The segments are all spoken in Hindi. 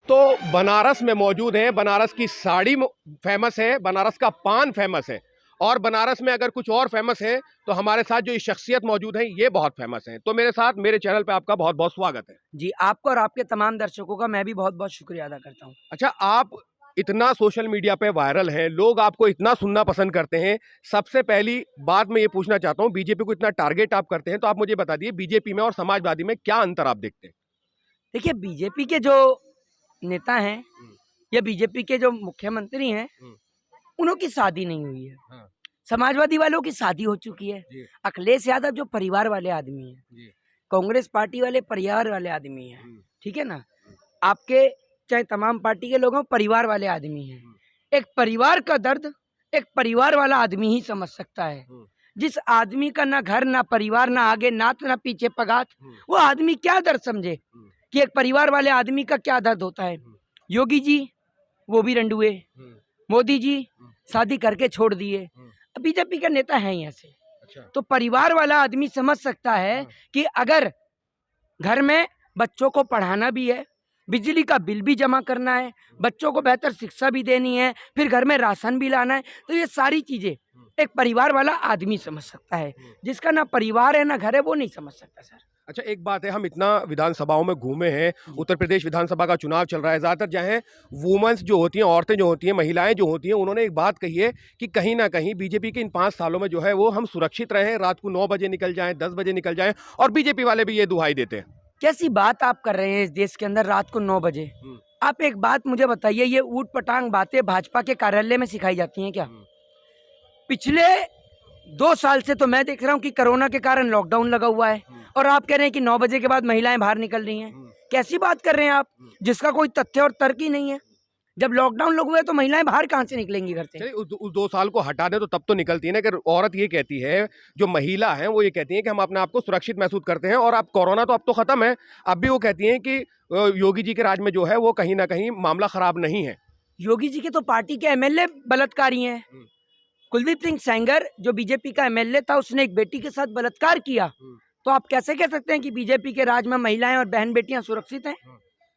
तो बनारस में मौजूद हैं। बनारस की साड़ी फेमस है, बनारस का पान फेमस है, और बनारस में अगर कुछ और फेमस है तो हमारे साथ जो ये शख्सियत मौजूद है ये बहुत फेमस है। तो मेरे साथ मेरे चैनल पे आपका बहुत बहुत स्वागत है। जी, आपको और आपके तमाम दर्शकों का मैं भी बहुत बहुत शुक्रिया अदा करता हूँ। अच्छा, आप इतना सोशल मीडिया पे वायरल हैं, लोग आपको इतना सुनना पसंद करते हैं। सबसे पहली बात मैं ये पूछना चाहता हूँ, बीजेपी को इतना टारगेट आप करते हैं, तो आप मुझे बता दिए बीजेपी में और समाजवादी में क्या अंतर आप देखते हैं? देखिए, बीजेपी के जो नेता हैं या बीजेपी के जो मुख्यमंत्री हैं, उन्हों की शादी नहीं हुई है। हाँ। समाजवादी वालों की शादी हो चुकी है। जी। अखिलेश यादव जो परिवार वाले आदमी हैं, जी। कांग्रेस पार्टी वाले परिवार वाले आदमी हैं, ठीक है ना। आपके चाहे तमाम पार्टी के लोग हों, परिवार वाले आदमी हैं। एक परिवार का दर्द एक परिवार वाला आदमी ही समझ सकता है। जिस आदमी का ना घर ना परिवार ना आगे नात ना पीछे पगात, वो आदमी क्या दर्द समझे कि एक परिवार वाले आदमी का क्या दर्द होता है। योगी जी वो भी रंडुए, मोदी जी शादी करके छोड़ दिए, बीजेपी का नेता है ही ऐसे। अच्छा। तो परिवार वाला आदमी समझ सकता है कि अगर घर में बच्चों को पढ़ाना भी है, बिजली का बिल भी जमा करना है, बच्चों को बेहतर शिक्षा भी देनी है, फिर घर में राशन भी लाना है, तो ये सारी चीजें एक परिवार वाला आदमी समझ सकता है। जिसका ना परिवार है ना घर है, वो नहीं समझ सकता सर। अच्छा, एक बात है, हम इतना विधानसभाओं में घूमे हैं, उत्तर प्रदेश विधानसभा का चुनाव चल रहा है, ज़्यादातर चाहे वुमेन्स जो होती हैं, औरतें जो होती हैं, महिलाएं जो होती हैं, उन्होंने एक बात कही है कि कहीं ना कहीं बीजेपी के इन 5 सालों में जो है वो हम सुरक्षित रहे, रात को 9 बजे निकल जाएं, 10 बजे निकल जाएं, और बीजेपी वाले भी ये दुहाई देते हैं। कैसी बात आप कर रहे हैं इस देश के अंदर रात को 9 बजे? आप एक बात मुझे बताइए, ये ऊट पटांग बातें भाजपा के कार्यालय में सिखाई जाती हैं क्या? पिछले 2 साल से तो मैं देख रहा हूँ कि कोरोना के कारण लॉकडाउन लगा हुआ है, और आप कह रहे हैं कि 9 बजे के बाद महिलाएं बाहर निकल रही हैं। कैसी बात कर रहे हैं आप, जिसका कोई तथ्य और तर्क ही नहीं है। जब लॉकडाउन लगा हुआ है तो महिलाएं बाहर कहाँ से निकलेंगी घर से? चलिए, उस 2 साल को हटा दे तो तब तो निकलती है ना। कि औरत ये कहती है, जो महिला है वो ये कहती है कि हम अपने आप को सुरक्षित महसूस करते हैं, और अब कोरोना तो अब तो खत्म है, अब भी वो कहती हैं कि योगी जी के राज में जो है वो कहीं ना कहीं मामला खराब नहीं है। योगी जी के तो पार्टी के एमएलए बलात्कारी हैं। कुलदीप सिंह सेंगर जो बीजेपी का एमएलए था, उसने एक बेटी के साथ बलात्कार किया। तो आप कैसे कह सकते हैं कि बीजेपी के राज में महिलाएं और बहन बेटियां सुरक्षित हैं?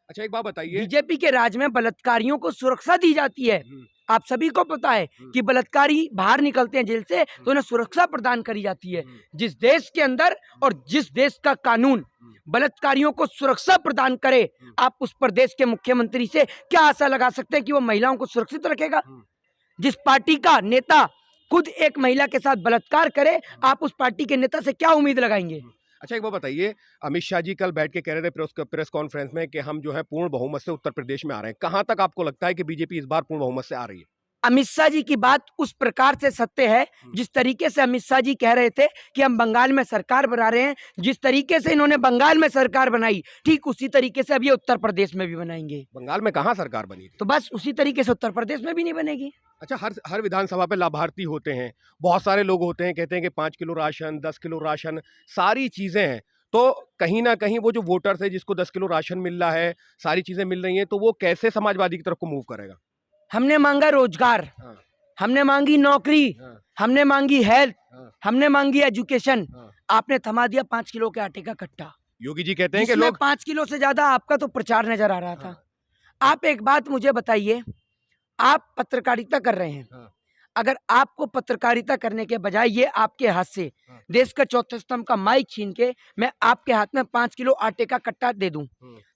अच्छा, एक बात बताइए। बीजेपी के राज में बलात्कारियों को सुरक्षा दी जाती है। आप सभी को पता है कि बलात्कारी बाहर निकलते हैं जेल से तो उन्हें सुरक्षा प्रदान करी जाती है। जिस देश के अंदर और जिस देश का कानून बलात्कारियों को सुरक्षा प्रदान करे, आप उस प्रदेश के मुख्यमंत्री से क्या आशा लगा सकते हैं कि वो महिलाओं को सुरक्षित रखेगा? जिस पार्टी का नेता खुद एक महिला के साथ बलात्कार करे, आप उस पार्टी के नेता से क्या उम्मीद लगाएंगे? अच्छा, एक बात बताइए, अमित शाह जी कल बैठ के कह रहे थे प्रेस कॉन्फ्रेंस में कि हम जो है पूर्ण बहुमत से उत्तर प्रदेश में आ रहे हैं। कहां तक आपको लगता है कि बीजेपी इस बार पूर्ण बहुमत से आ रही है? अमित शाह जी की बात उस प्रकार से सत्य है, जिस तरीके से अमित शाह जी कह रहे थे कि हम बंगाल में सरकार बना रहे हैं, जिस तरीके से इन्होंने बंगाल में सरकार बनाई, ठीक उसी तरीके से अब ये उत्तर प्रदेश में भी बनाएंगे। बंगाल में कहां सरकार बनी थी? तो बस उसी तरीके से उत्तर प्रदेश में भी नहीं बनेगी। अच्छा, हर विधानसभा पे लाभार्थी होते हैं, बहुत सारे लोग होते हैं, कहते हैं कि 5 किलो राशन, 10 किलो राशन, सारी चीजें हैं। तो कहीं ना कहीं वो जो वोटर्स है जिसको 10 किलो राशन मिल रहा है, सारी चीजें मिल रही हैं, तो वो कैसे समाजवादी की तरफ को मूव करेगा? हमने मांगा रोजगार, हमने मांगी नौकरी, हमने मांगी हेल्थ, हमने मांगी एजुकेशन, आपने थमा दिया 5 किलो के आटे का कट्टा। योगी जी कहते हैं कि लोग लोग 5 किलो से ज्यादा आपका तो प्रचार नजर आ रहा था। आप एक बात मुझे बताइए, आप पत्रकारिता कर रहे हैं, अगर आपको पत्रकारिता करने के बजाय ये आपके हाथ से देश का चौथे स्तंभ का माइक छीन के मैं आपके हाथ में 5 किलो आटे का कट्टा दे दूं,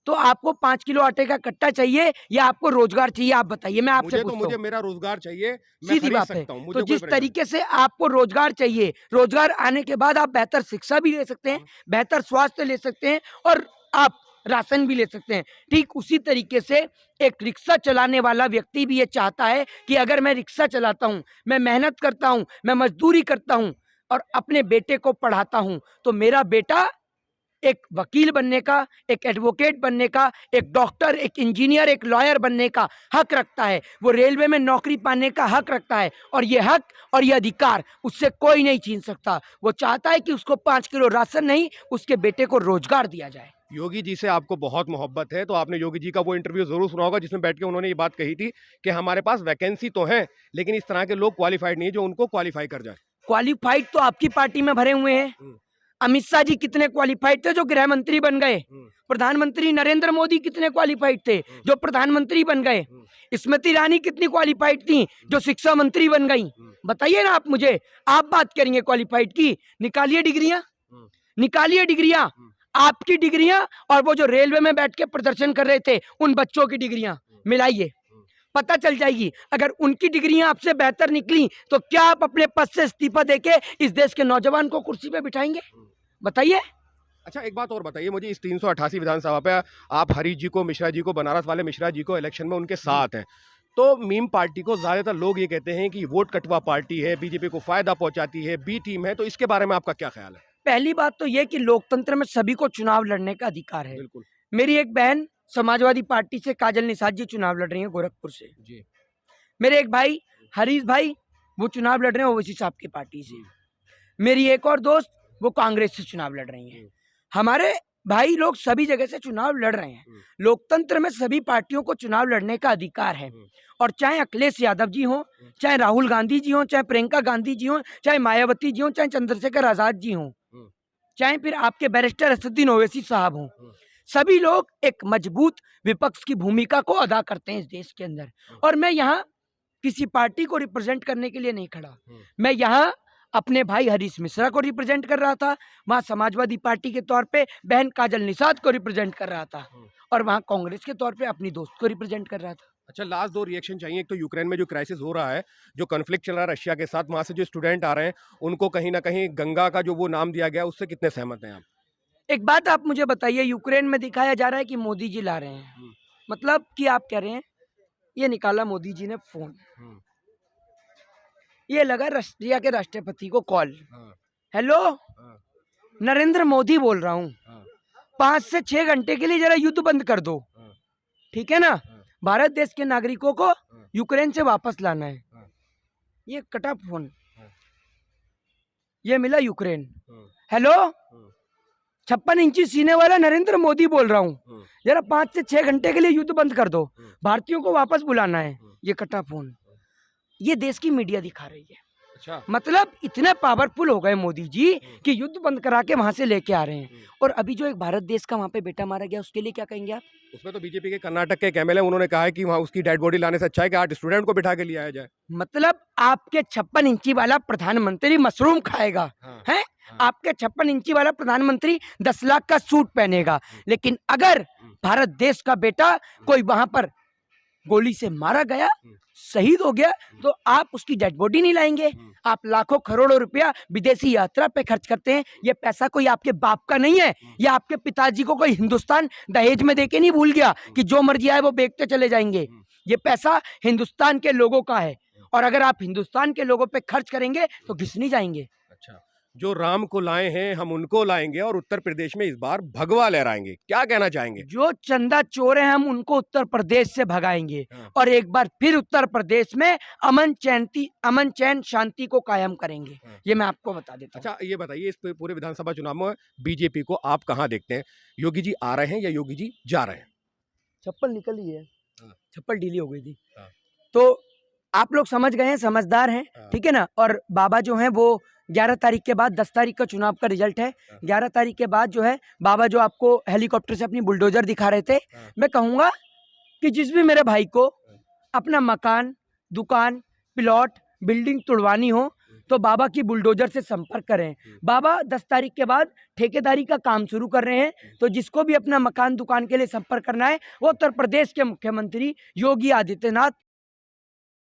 तो आपको 5 किलो आटे का कट्टा चाहिए या आपको रोजगार चाहिए? आप बताइए, मैं आपसे पूछता हूं। मुझे मेरा रोजगार चाहिए, मैं सीधी खरीद बात है। सकता हूं, तो मुझे जिस कोई तरीके से आपको रोजगार चाहिए, रोजगार आने के बाद आप बेहतर शिक्षा भी ले सकते हैं, बेहतर स्वास्थ्य ले सकते हैं, और आप राशन भी ले सकते हैं। ठीक उसी तरीके से एक रिक्शा चलाने वाला व्यक्ति भी ये चाहता है कि अगर मैं रिक्शा चलाता हूं, मैं मेहनत करता हूं, मैं मजदूरी करता हूं और अपने बेटे को पढ़ाता हूं, तो मेरा बेटा एक वकील बनने का, एक एडवोकेट बनने का, एक डॉक्टर, एक इंजीनियर, एक लॉयर बनने का हक रखता है, वो रेलवे में नौकरी पाने का हक रखता है, और ये हक और ये अधिकार उससे कोई नहीं छीन सकता। वो चाहता है कि उसको 5 किलो राशन नहीं, उसके बेटे को रोजगार दिया जाए। योगी जी से आपको बहुत मोहब्बत है, तो आपने योगी जी का वो इंटरव्यू जरूर सुना होगा जिसमें बैठ के उन्होंने ये बात कही थी कि हमारे पास वैकेंसी तो है, लेकिन इस तरह के लोग क्वालिफाइड नहीं है जो उनको क्वालिफाई कर जाए। क्वालिफाइड तो आपकी पार्टी में भरे हुए हैं। अमित शाह जी कितने क्वालिफाइड थे जो गृह मंत्री बन गए? प्रधानमंत्री नरेंद्र मोदी कितने क्वालिफाइड थे जो प्रधानमंत्री बन गए? स्मृति ईरानी कितनी क्वालिफाइड थी जो शिक्षा मंत्री बन गई? बताइए ना आप मुझे। आप बात करेंगे क्वालिफाइड की, निकालिए डिग्रियां, निकालिए डिग्रियां, आपकी डिग्रियां और वो जो रेलवे में बैठ के प्रदर्शन कर रहे थे उन बच्चों की डिग्रियां मिलाइए, पता चल जाएगी। अगर उनकी डिग्रियां आपसे बेहतर निकली तो क्या आप अपने पद से इस्तीफा देके इस देश के नौजवान को कुर्सी पे बिठाएंगे? बताइए। अच्छा, एक बात और बताइए मुझे, इस 388 विधानसभा पे आप हरीश जी को, मिश्रा जी को, बनारस वाले मिश्रा जी को इलेक्शन में उनके साथ हैं, तो मीम पार्टी को ज्यादातर लोग ये कहते हैं कि वोट कटवा पार्टी है, बीजेपी को फायदा पहुंचाती है, बी टीम है, तो इसके बारे में आपका क्या ख्याल है? पहली बात तो ये कि लोकतंत्र में सभी को चुनाव लड़ने का अधिकार है। बिल्कुल मेरी एक बहन समाजवादी पार्टी से काजल निषाद जी चुनाव लड़ रही है गोरखपुर से। जी। मेरे एक भाई हरीश भाई वो चुनाव लड़ रहे हैं ओवैसी साहब की पार्टी से। मेरी एक और दोस्त वो कांग्रेस से चुनाव लड़ रही हैं। हमारे भाई लोग सभी जगह से चुनाव लड़ रहे हैं। लोकतंत्र में सभी पार्टियों को चुनाव लड़ने का अधिकार है, और चाहे अखिलेश यादव जी हों, चाहे राहुल गांधी जी हों, चाहे प्रियंका गांधी जी हों, चाहे मायावती जी हों, चाहे चंद्रशेखर आजाद जी हों, चाहे फिर आपके बैरिस्टर असदुद्दीन ओवैसी साहब हों, सभी लोग एक मजबूत विपक्ष की भूमिका को अदा करते हैं इस देश के अंदर। और मैं यहाँ किसी पार्टी को रिप्रेजेंट करने के लिए नहीं खड़ा, मैं यहाँ अपने भाई हरीश मिश्रा को रिप्रेजेंट कर रहा था, वहाँ समाजवादी पार्टी के तौर पे बहन काजल निषाद को रिप्रेजेंट कर रहा था, और वहाँ कांग्रेस के तौर पे अपनी दोस्त को रिप्रेजेंट कर रहा था। अच्छा, लास्ट 2 रिएक्शन चाहिए। एक तो यूक्रेन में जो क्राइसिस हो रहा है, जो कॉन्फ्लिक्ट चल रहा है रशिया के साथ, वहाँ से जो स्टूडेंट आ रहे हैं उनको कहीं ना कहीं गंगा का जो वो नाम दिया गया उससे कितने सहमत हैं आप? एक बात आप मुझे बताइए, यूक्रेन में दिखाया जा रहा है कि मोदी जी ला रहे हैं, मतलब कि आप कह रहे हैं ये निकाला मोदी जी ने फोन, ये लगा रशिया के राष्ट्रपति को कॉल, हेलो नरेंद्र मोदी बोल रहा हूँ, 5 से 6 घंटे के लिए जरा युद्ध बंद कर दो, ठीक है ना, भारत देश के नागरिकों को यूक्रेन से वापस लाना है। ये कटा फोन, ये मिला यूक्रेन, हेलो 56 इंची सीने वाला नरेंद्र मोदी बोल रहा हूँ, जरा 5 से 6 घंटे के लिए युद्ध बंद कर दो, भारतीयों को वापस बुलाना है। ये कटा फोन, ये देश की मीडिया दिखा रही है। अच्छा, मतलब इतने पावरफुल हो गए मोदी जी कि युद्ध बंद करा के वहां से लेके आ रहे हैं। और अभी जो एक भारत देश का वहां पे बेटा मारा गया उसके लिए क्या कहेंगे आप? उसमें तो बीजेपी के कर्नाटक के एक एमएलए उन्होंने कहा है कि वहाँ उसकी डेड बॉडी लाने से अच्छा है कि 8 स्टूडेंट को बिठा के लिया जाए। मतलब आपके 56 इंची वाला प्रधानमंत्री मशरूम खाएगा, है? आपके 56 इंची वाला प्रधानमंत्री 10 लाख का सूट पहनेगा, लेकिन अगर भारत देश का बेटा कोई वहां पर गोली से मारा गया, शहीद हो गया, तो आप उसकी डेड बॉडी नहीं लाएंगे। आप लाखों करोड़ों रुपया विदेशी यात्रा पे खर्च करते हैं, ये पैसा कोई आपके बाप का नहीं है, या आपके पिताजी को कोई हिंदुस्तान दहेज में देके नहीं भूल गया कि जो मर्जी आए वो बेचते चले जाएंगे। ये पैसा हिंदुस्तान के लोगों का है, और अगर आप हिंदुस्तान के लोगों पे खर्च करेंगे तो घिस नहीं जाएंगे। अच्छा, जो राम को लाए हैं हम उनको लाएंगे और उत्तर प्रदेश में इस बार भगवा लहराएंगे, क्या कहना चाहेंगे? जो चंदा चोर हैं हम उनको उत्तर प्रदेश से भगाएंगे, और एक बार फिर उत्तर प्रदेश में अमन चैन शांति को कायम करेंगे। ये मैं आपको बता देता हूं। अच्छा, ये बताइए, इस पूरे विधानसभा चुनाव में बीजेपी को आप कहाँ देखते हैं? योगी जी आ रहे हैं या योगी जी जा रहे हैं? चप्पल निकली है, चप्पल ढीली हो गई थी, तो आप लोग समझ गए हैं, समझदार हैं, ठीक है ना। और बाबा जो हैं वो 11 तारीख के बाद, 10 तारीख का चुनाव का रिजल्ट है, 11 तारीख के बाद जो है बाबा जो आपको हेलीकॉप्टर से अपनी बुलडोजर दिखा रहे थे, मैं कहूँगा कि जिस भी मेरे भाई को अपना मकान, दुकान, प्लॉट, बिल्डिंग तुड़वानी हो तो बाबा की बुलडोजर से संपर्क करें। बाबा 10 तारीख के बाद ठेकेदारी का काम शुरू कर रहे हैं, तो जिसको भी अपना मकान दुकान के लिए संपर्क करना है वो उत्तर प्रदेश के मुख्यमंत्री योगी आदित्यनाथ